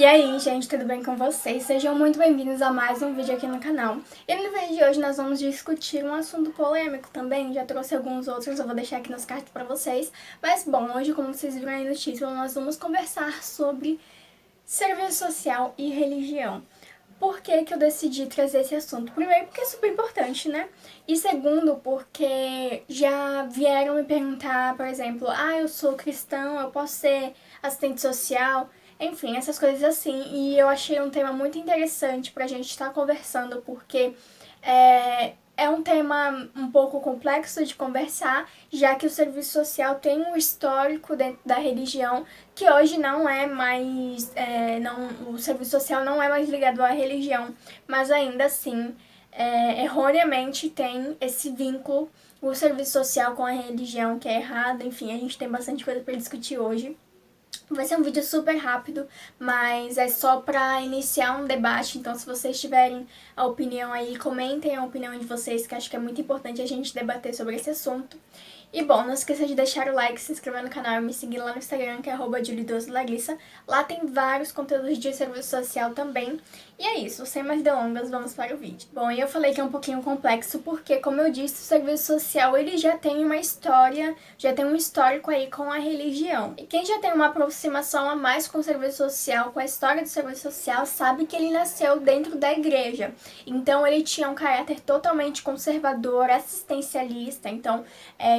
aí, gente, tudo bem com vocês? Sejam muito bem-vindos a mais um vídeo aqui no canal. E no vídeo de hoje nós vamos discutir um assunto polêmico também, já trouxe alguns outros, eu vou deixar aqui nos cards pra vocês. Mas, bom, hoje, como vocês viram aí no título, nós vamos conversar sobre serviço social e religião. Por que que eu decidi trazer esse assunto? Primeiro, porque é super importante, né? E segundo, porque já vieram me perguntar, por exemplo, eu sou cristão, eu posso ser assistente social? Enfim, essas coisas assim. E eu achei um tema muito interessante pra gente estar conversando, porque é um tema um pouco complexo de conversar, já que o serviço social tem um histórico dentro da religião que hoje não é mais, o serviço social não é mais ligado à religião, mas ainda assim, erroneamente tem esse vínculo, o serviço social com a religião, que é errado. Enfim, a gente tem bastante coisa para discutir hoje. Vai ser um vídeo super rápido, mas é só pra iniciar um debate, então se vocês tiverem a opinião aí, comentem a opinião de vocês, que acho que é muito importante a gente debater sobre esse assunto. E bom, não esqueça de deixar o like, se inscrever no canal e me seguir lá no Instagram, que é @julie12larissa. Lá tem vários conteúdos de serviço social também. E é isso, sem mais delongas, vamos para o vídeo. Bom, e eu falei que é um pouquinho complexo porque, como eu disse, o serviço social ele já tem uma história, já tem um histórico aí com a religião. E quem já tem uma aproximação a mais com o serviço social, com a história do serviço social, sabe que ele nasceu dentro da igreja. Então ele tinha um caráter totalmente conservador, assistencialista, então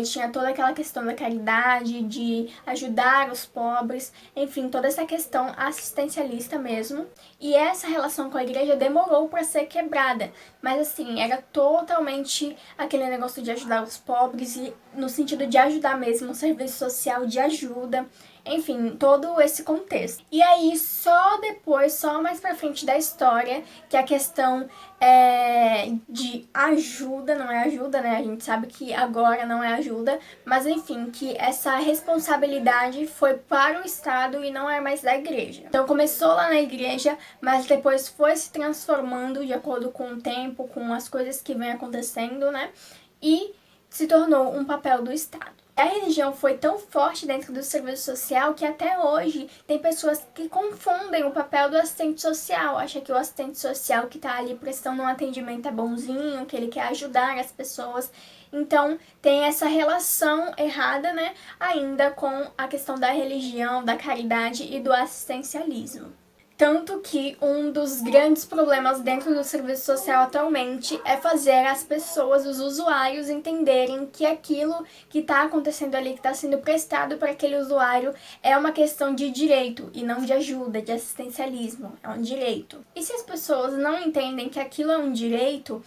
tinha toda aquela questão da caridade, de ajudar os pobres, enfim, toda essa questão assistencialista mesmo. E essa relação com a igreja demorou para ser quebrada, mas assim, era totalmente aquele negócio de ajudar os pobres, e no sentido de ajudar mesmo, um serviço social de ajuda, enfim, todo esse contexto. E aí, só depois, só mais pra frente da história, que a questão de ajuda, não é ajuda, né? A gente sabe que agora não é ajuda, mas enfim, que essa responsabilidade foi para o Estado e não é mais da igreja. Então começou lá na igreja, mas depois foi se transformando de acordo com o tempo, com as coisas que vem acontecendo, né? E se tornou um papel do Estado. A religião foi tão forte dentro do serviço social que até hoje tem pessoas que confundem o papel do assistente social, acha que o assistente social que está ali prestando um atendimento é bonzinho, que ele quer ajudar as pessoas. Então tem essa relação errada, né, ainda com a questão da religião, da caridade e do assistencialismo. Tanto que um dos grandes problemas dentro do serviço social atualmente é fazer as pessoas, os usuários, entenderem que aquilo que está acontecendo ali, que está sendo prestado para aquele usuário, é uma questão de direito e não de ajuda, de assistencialismo. É um direito. E se as pessoas não entendem que aquilo é um direito,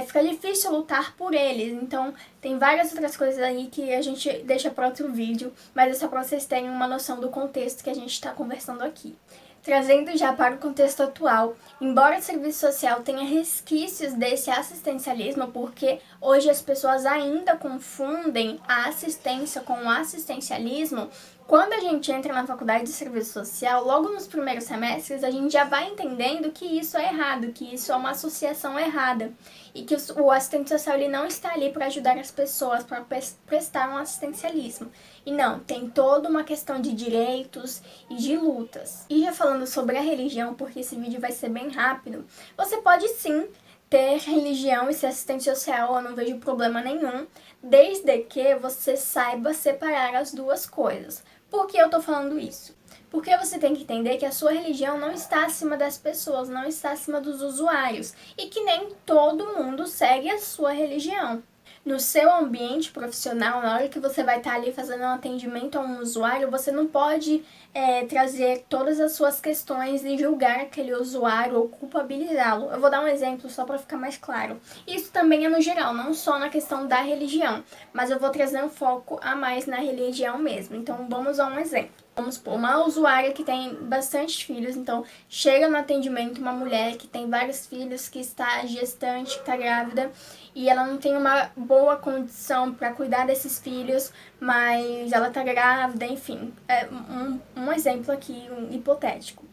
fica difícil lutar por eles. Então tem várias outras coisas aí que a gente deixa para outro vídeo, mas é só para vocês terem uma noção do contexto que a gente está conversando aqui. Trazendo já para o contexto atual, embora o serviço social tenha resquícios desse assistencialismo, porque hoje as pessoas ainda confundem a assistência com o assistencialismo, quando a gente entra na faculdade de serviço social, logo nos primeiros semestres, a gente já vai entendendo que isso é errado, que isso é uma associação errada, e que o assistente social ele não está ali para ajudar as pessoas, para prestar um assistencialismo. E não, tem toda uma questão de direitos e de lutas. E já falando sobre a religião, porque esse vídeo vai ser bem rápido, você pode sim ter religião e ser assistente social, eu não vejo problema nenhum, desde que você saiba separar as duas coisas. Por que eu tô falando isso? Porque você tem que entender que a sua religião não está acima das pessoas, não está acima dos usuários, e que nem todo mundo segue a sua religião. No seu ambiente profissional, na hora que você vai estar ali fazendo um atendimento a um usuário, você não pode trazer todas as suas questões e julgar aquele usuário ou culpabilizá-lo. Eu vou dar um exemplo só para ficar mais claro. Isso também é no geral, não só na questão da religião, mas eu vou trazer um foco a mais na religião mesmo. Então vamos a um exemplo. Vamos supor, uma usuária que tem bastante filhos, então chega no atendimento uma mulher que tem vários filhos, que está gestante, que está grávida, e ela não tem uma boa condição para cuidar desses filhos, mas ela está grávida, enfim, é um exemplo aqui, hipotético.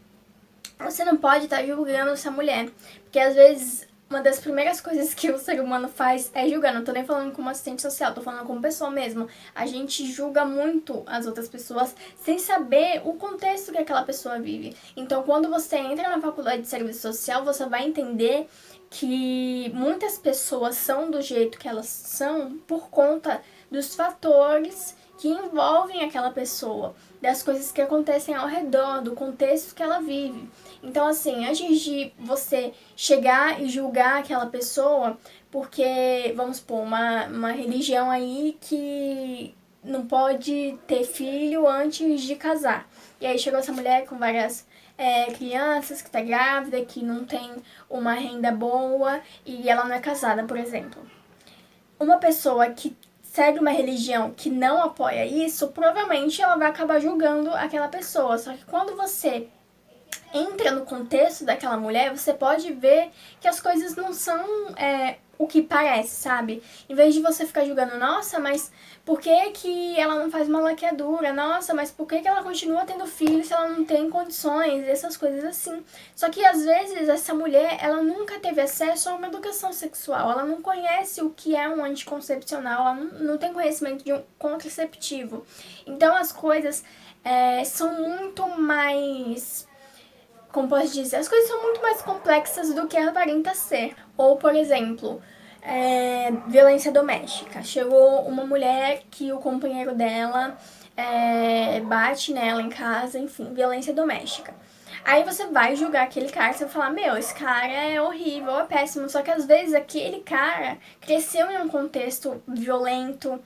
Você não pode estar julgando essa mulher, porque às vezes Uma das primeiras coisas que o ser humano faz é julgar. Não tô nem falando como assistente social, tô falando como pessoa mesmo. A gente julga muito as outras pessoas sem saber o contexto que aquela pessoa vive. Então, quando você entra na faculdade de serviço social, você vai entender que muitas pessoas são do jeito que elas são por conta dos fatores que envolvem aquela pessoa, das coisas que acontecem ao redor, do contexto que ela vive. Então, assim, antes de você chegar e julgar aquela pessoa, porque, vamos supor, uma religião aí que não pode ter filho antes de casar. E aí chegou essa mulher com várias crianças, que tá grávida, que não tem uma renda boa e ela não é casada, por exemplo. Uma pessoa que segue uma religião que não apoia isso, provavelmente ela vai acabar julgando aquela pessoa. Só que quando você entra no contexto daquela mulher, você pode ver que as coisas não são o que parece, sabe? Em vez de você ficar julgando, nossa, mas por que que ela não faz uma laqueadura? Nossa, mas por que que ela continua tendo filho se ela não tem condições? Essas coisas assim. Só que às vezes essa mulher, ela nunca teve acesso a uma educação sexual, ela não conhece o que é um anticoncepcional, ela não tem conhecimento de um contraceptivo. Então as coisas são muito mais, como posso dizer, as coisas são muito mais complexas do que aparenta ser. Ou, por exemplo, violência doméstica. Chegou uma mulher que o companheiro dela bate nela em casa, enfim, violência doméstica. Aí você vai julgar aquele cara, você vai falar, meu, esse cara é horrível, é péssimo. Só que às vezes aquele cara cresceu em um contexto violento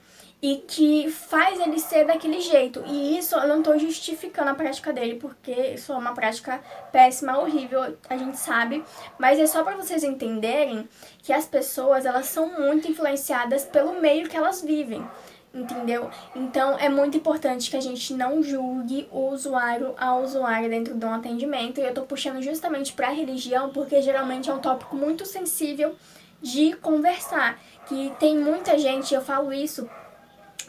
e que faz ele ser daquele jeito. E isso eu não tô justificando a prática dele, porque isso é uma prática péssima, horrível, a gente sabe. Mas é só pra vocês entenderem que as pessoas, elas são muito influenciadas pelo meio que elas vivem. Entendeu? Então é muito importante que a gente não julgue o usuário a usuária dentro de um atendimento. E eu tô puxando justamente pra religião, porque geralmente é um tópico muito sensível de conversar. Que tem muita gente, eu falo isso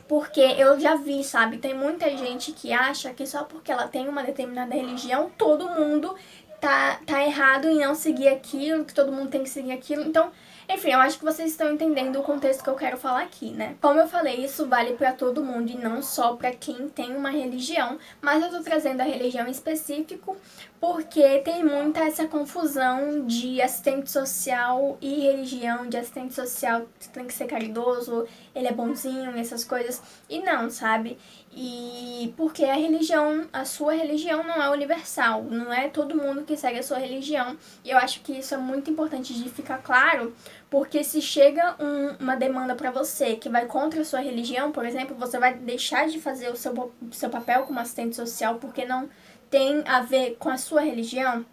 porque eu já vi, sabe? Tem muita gente que acha que só porque ela tem uma determinada religião, todo mundo tá errado em não seguir aquilo, que todo mundo tem que seguir aquilo. Então, enfim, eu acho que vocês estão entendendo o contexto que eu quero falar aqui, né? Como eu falei, isso vale pra todo mundo e não só pra quem tem uma religião, mas eu tô trazendo a religião em específico porque tem muita essa confusão de assistente social e religião, de assistente social tem que ser caridoso, ele é bonzinho, essas coisas, e não, sabe? E porque a religião, a sua religião não é universal, não é todo mundo que segue a sua religião, e eu acho que isso é muito importante de ficar claro, porque se chega uma demanda pra você que vai contra a sua religião, por exemplo, você vai deixar de fazer o seu papel como assistente social porque não tem a ver com a sua religião.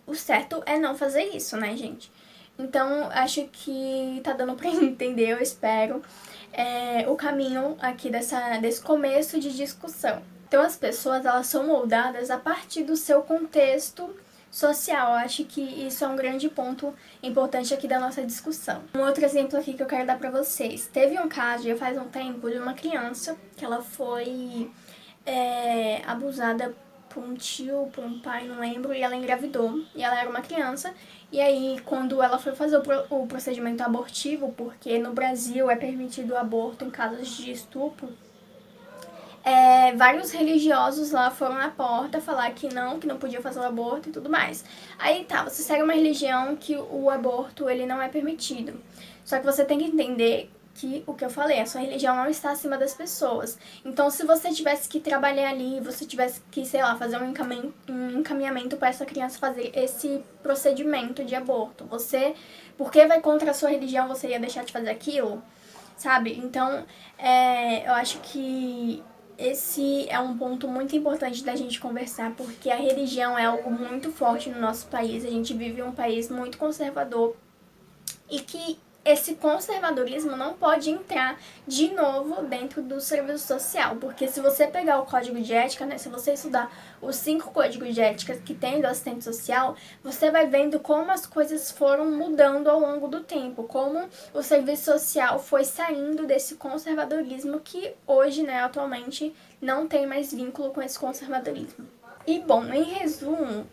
O certo é não fazer isso, né, gente? Então, acho que tá dando pra entender, eu espero, o caminho aqui desse começo de discussão. Então, as pessoas, elas são moldadas a partir do seu contexto social. Eu acho que isso é um grande ponto importante aqui da nossa discussão. Um outro exemplo aqui que eu quero dar pra vocês. Teve um caso, já faz um tempo, de uma criança que ela foi abusada por um tio, por um pai, não lembro, e ela engravidou. E ela era uma criança. E aí, quando ela foi fazer o procedimento abortivo, porque no Brasil é permitido o aborto em casos de estupro, vários religiosos lá foram na porta falar que não podia fazer o aborto e tudo mais. Aí tá, você segue uma religião que o aborto ele não é permitido. Só que você tem que entender que o que eu falei, a sua religião não está acima das pessoas. Então, se você tivesse que trabalhar ali, você tivesse que, sei lá, fazer um encaminhamento para essa criança fazer esse procedimento de aborto, porque vai contra a sua religião, você ia deixar de fazer aquilo? Sabe? Então, eu acho que esse é um ponto muito importante da gente conversar, porque a religião é algo muito forte no nosso país. A gente vive em um país muito conservador e que esse conservadorismo não pode entrar de novo dentro do serviço social, porque se você pegar o código de ética, né, se você estudar os 5 códigos de ética que tem do assistente social, você vai vendo como as coisas foram mudando ao longo do tempo, como o serviço social foi saindo desse conservadorismo que hoje, né, atualmente, não tem mais vínculo com esse conservadorismo. E bom, em resumo,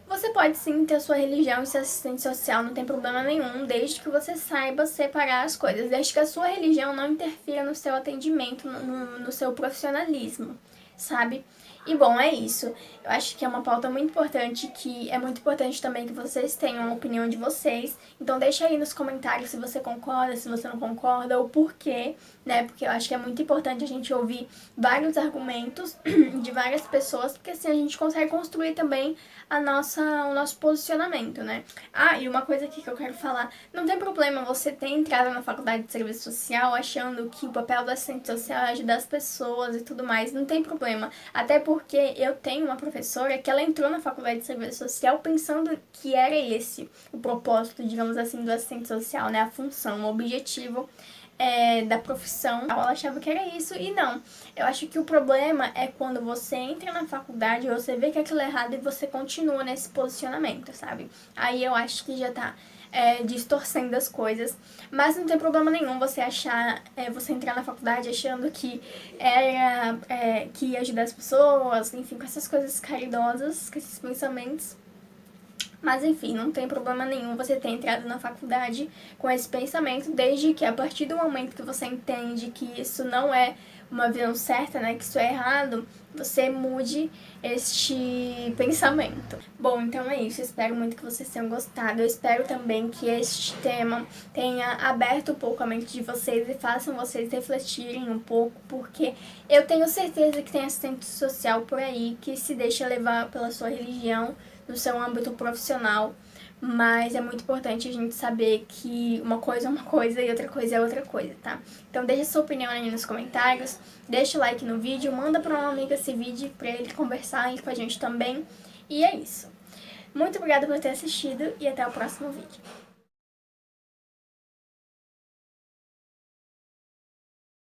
Você pode sim ter sua religião e ser assistente social, não tem problema nenhum, desde que você saiba separar as coisas, desde que a sua religião não interfira no seu atendimento, no seu profissionalismo, sabe? E bom, é isso. Eu acho que é uma pauta muito importante, que é muito importante também que vocês tenham a opinião de vocês. Então deixa aí nos comentários se você concorda, se você não concorda, ou por quê, né? Porque eu acho que é muito importante a gente ouvir vários argumentos de várias pessoas, porque assim a gente consegue construir também o nosso posicionamento, né? Ah, e uma coisa aqui que eu quero falar, não tem problema você ter entrado na faculdade de serviço social achando que o papel do assistente social é ajudar as pessoas e tudo mais, não tem problema. Até porque eu tenho uma professora que ela entrou na faculdade de serviço social pensando que era esse o propósito, digamos assim, do assistente social, né? A função, o objetivo da profissão. Ela achava que era isso e não. Eu acho que o problema é quando você entra na faculdade, você vê que aquilo é errado e você continua nesse posicionamento, sabe? Aí eu acho que já tá distorcendo as coisas, mas não tem problema nenhum você achar, você entrar na faculdade achando que que ia ajudar as pessoas, enfim, com essas coisas caridosas, com esses pensamentos. Mas enfim, não tem problema nenhum você ter entrado na faculdade com esse pensamento, desde que a partir do momento que você entende que isso não é uma visão certa, né, que isso é errado, você mude este pensamento. Bom, então é isso, eu espero muito que vocês tenham gostado, eu espero também que este tema tenha aberto um pouco a mente de vocês e façam vocês refletirem um pouco, porque eu tenho certeza que tem assistente social por aí que se deixa levar pela sua religião, no seu âmbito profissional, mas é muito importante a gente saber que uma coisa é uma coisa e outra coisa é outra coisa, tá? Então deixa sua opinião aí nos comentários, deixa o like no vídeo, manda pra uma amiga esse vídeo pra ele conversar com a gente também, e é isso. Muito obrigada por ter assistido e até o próximo vídeo.